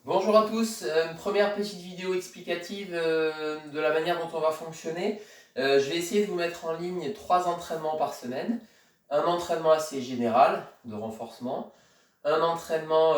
Bonjour à tous, première petite vidéo explicative de la manière dont on va fonctionner. Je vais essayer de vous mettre en ligne 3 entraînements par semaine. Un entraînement assez général de renforcement, un entraînement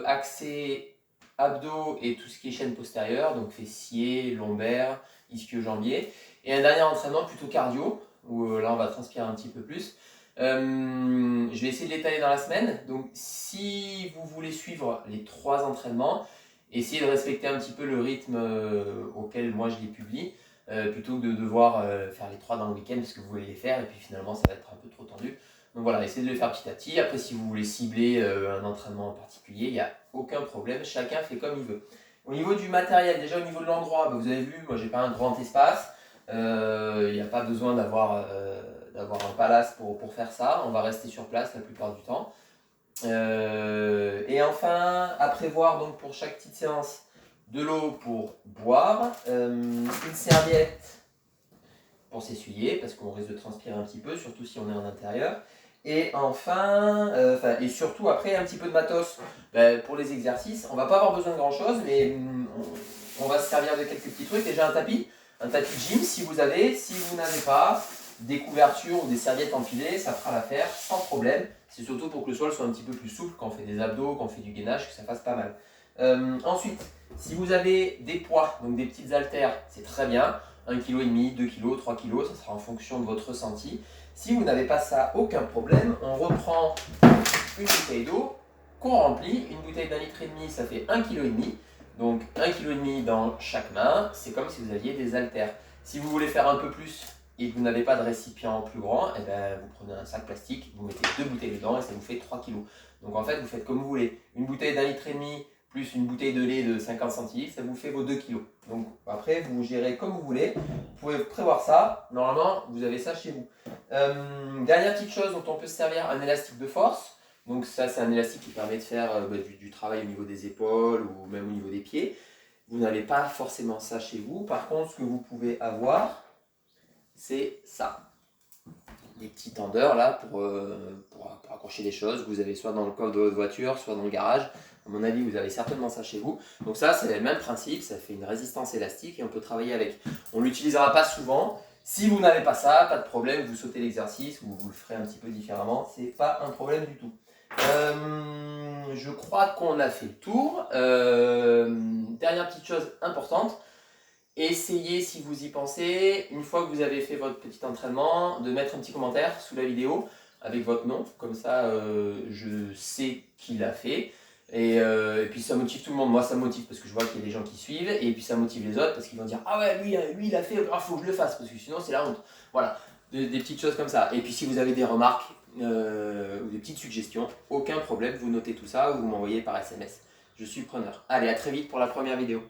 axé abdos et tout ce qui est chaîne postérieure, donc fessiers, lombaires, ischio-jambiers, et un dernier entraînement plutôt cardio, où là on va transpirer un petit peu plus. Je vais essayer de l'étaler dans la semaine. Donc si vous voulez suivre les 3 entraînements, essayez de respecter un petit peu le rythme auquel moi je les publie, plutôt que de devoir faire les 3 dans le week-end parce que vous voulez les faire et puis finalement ça va être un peu trop tendu. Donc voilà, essayez de le faire petit à petit. Après, si vous voulez cibler un entraînement en particulier, il n'y a aucun problème, chacun fait comme il veut. Au niveau du matériel, déjà au niveau de l'endroit, vous avez vu, moi j'ai pas un grand espace. Il n'y a pas besoin d'avoir un palace pour faire ça. On va rester sur place la plupart du temps. Et enfin, à prévoir donc pour chaque petite séance de l'eau pour boire, une serviette pour s'essuyer parce qu'on risque de transpirer un petit peu, surtout si on est en intérieur. Et enfin, et surtout après un petit peu de matos pour les exercices. On va pas avoir besoin de grand chose, mais on va se servir de quelques petits trucs. Déjà un tapis de gym si vous avez. Si vous n'avez pas, des couvertures ou des serviettes empilées, ça fera l'affaire sans problème. C'est surtout pour que le sol soit un petit peu plus souple quand on fait des abdos, quand on fait du gainage, que ça fasse pas mal. Ensuite, si vous avez des poids, donc des petites haltères, c'est très bien. 1,5 kg, 2 kg, 3 kg, ça sera en fonction de votre ressenti. Si vous n'avez pas ça, aucun problème. On reprend une bouteille d'eau qu'on remplit. Une bouteille d'1,5 litre, ça fait 1,5 kg. Donc 1,5 kg dans chaque main, c'est comme si vous aviez des haltères. Si vous voulez faire un peu plus et que vous n'avez pas de récipient plus grand, eh ben, vous prenez un sac plastique, vous mettez 2 bouteilles dedans et ça vous fait 3 kg. Donc en fait, vous faites comme vous voulez. Une bouteille d'1,5 litre plus une bouteille de lait de 50 centilitres, ça vous fait vos 2 kg. Donc après, vous gérez comme vous voulez. Vous pouvez prévoir ça. Normalement, vous avez ça chez vous. Dernière petite chose dont on peut se servir, un élastique de force. Donc ça, c'est un élastique qui permet de faire du travail au niveau des épaules ou même au niveau des pieds. Vous n'avez pas forcément ça chez vous. Par contre, ce que vous pouvez avoir, c'est ça. Des petits tendeurs là pour accrocher des choses. Vous avez soit dans le coffre de votre voiture, soit dans le garage. À mon avis, vous avez certainement ça chez vous. Donc ça, c'est le même principe. Ça fait une résistance élastique et on peut travailler avec. On ne l'utilisera pas souvent. Si vous n'avez pas ça, pas de problème. Vous sautez l'exercice ou vous le ferez un petit peu différemment. C'est pas un problème du tout. Je crois qu'on a fait le tour. Dernière petite chose importante. Essayez, si vous y pensez, une fois que vous avez fait votre petit entraînement, de mettre un petit commentaire sous la vidéo avec votre nom. Comme ça, je sais qui l'a fait. Et puis ça motive tout le monde. Moi, ça me motive parce que je vois qu'il y a des gens qui suivent. Et puis ça motive les autres parce qu'ils vont dire « Ah ouais, lui il a fait, il faut que je le fasse. » Parce que sinon, c'est la honte. Voilà, des petites choses comme ça. Et puis si vous avez des remarques ou des petites suggestions, aucun problème. Vous notez tout ça ou vous m'envoyez par SMS. Je suis preneur. Allez, à très vite pour la première vidéo.